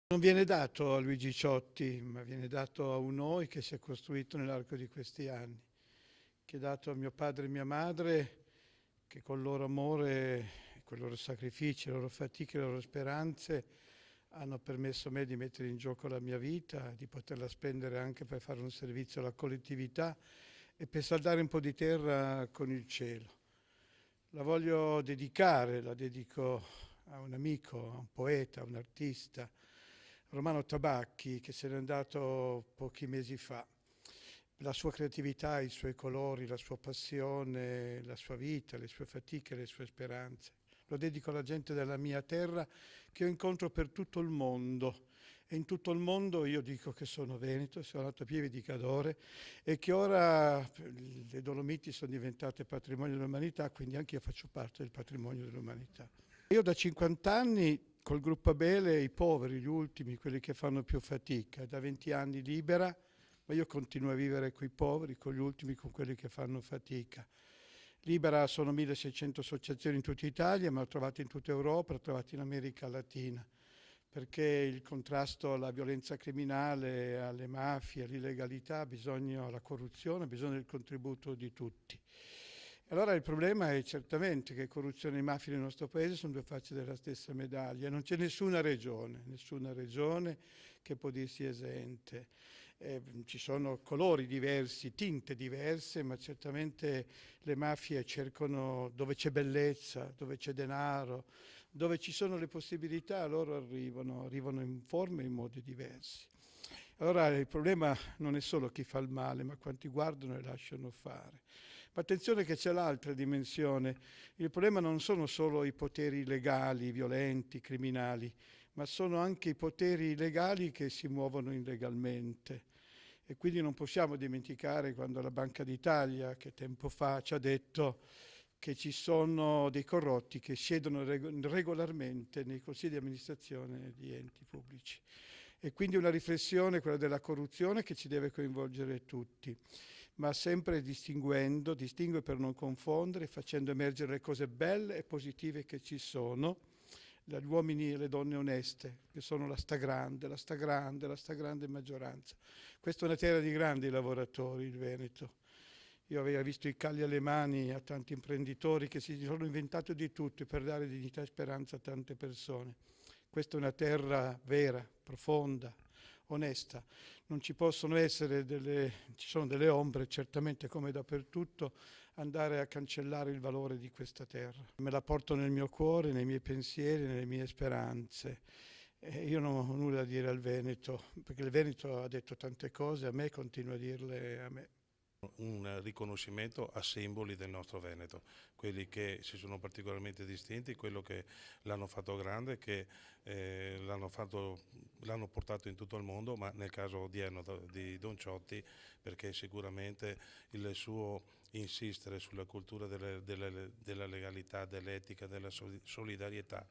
Non viene dato a Luigi Ciotti, ma viene dato a un noi che si è costruito nell'arco di questi anni, che è dato a mio padre e mia madre, che con il loro amore, con i loro sacrifici, le loro fatiche, le loro speranze hanno permesso a me di mettere in gioco la mia vita, di poterla spendere anche per fare un servizio alla collettività e per saldare un po' di terra con il cielo. La voglio dedicare, la dedico a un amico, a un poeta, a un artista, Romano Tabacchi, che se n'è andato pochi mesi fa. La sua creatività, i suoi colori, la sua passione, la sua vita, le sue fatiche, le sue speranze. Lo dedico alla gente della mia terra che io incontro per tutto il mondo. E in tutto il mondo io dico che sono veneto, sono nato a Pieve di Cadore e che ora le Dolomiti sono diventate patrimonio dell'umanità, quindi anche io faccio parte del patrimonio dell'umanità. Io da 50 anni col gruppo Abele, i poveri, gli ultimi, quelli che fanno più fatica, da 20 anni libera, ma io continuo a vivere con i poveri, con gli ultimi, con quelli che fanno fatica. Libera sono 1600 associazioni in tutta Italia, ma ho trovato in tutta Europa, ho trovato in America Latina, perché il contrasto alla violenza criminale, alle mafie, all'illegalità, alla corruzione, ha bisogno del contributo di tutti. Allora il problema è certamente che corruzione e mafia nel nostro paese sono due facce della stessa medaglia, non c'è nessuna regione che può dirsi esente. Ci sono colori diversi, tinte diverse, ma certamente le mafie cercano dove c'è bellezza, dove c'è denaro, dove ci sono le possibilità, loro arrivano in forme e in modi diversi. Allora il problema non è solo chi fa il male, ma quanti guardano e lasciano fare. Ma attenzione che c'è l'altra dimensione. Il problema non sono solo i poteri legali, violenti, criminali, ma sono anche i poteri legali che si muovono illegalmente. E quindi non possiamo dimenticare quando la Banca d'Italia, che tempo fa ci ha detto che ci sono dei corrotti che siedono regolarmente nei consigli di amministrazione di enti pubblici. E quindi una riflessione, quella della corruzione, che ci deve coinvolgere tutti, ma sempre distingue per non confondere, facendo emergere le cose belle e positive che ci sono, gli uomini e le donne oneste, che sono la stragrande maggioranza. Questa è una terra di grandi lavoratori, il Veneto. Io avevo visto i calli alle mani a tanti imprenditori che si sono inventati di tutto per dare dignità e speranza a tante persone. Questa è una terra vera, profonda, onesta. Non ci possono essere ci sono delle ombre, certamente come dappertutto, andare a cancellare il valore di questa terra. Me la porto nel mio cuore, nei miei pensieri, nelle mie speranze. Io non ho nulla da dire al Veneto, perché il Veneto ha detto tante cose, a me continua a dirle a me. Un riconoscimento a simboli del nostro Veneto, quelli che si sono particolarmente distinti, quello che l'hanno fatto grande, che l'hanno portato in tutto il mondo, ma nel caso odierno di Don Ciotti, perché sicuramente il suo insistere sulla cultura della legalità, dell'etica, della solidarietà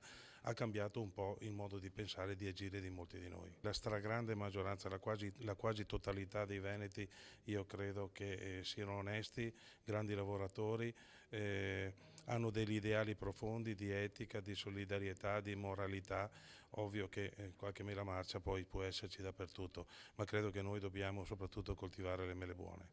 ha cambiato un po' il modo di pensare e di agire di molti di noi. La stragrande maggioranza, la quasi totalità dei veneti, io credo che siano onesti, grandi lavoratori, hanno degli ideali profondi di etica, di solidarietà, di moralità. Ovvio che qualche mela marcia poi può esserci dappertutto, ma credo che noi dobbiamo soprattutto coltivare le mele buone.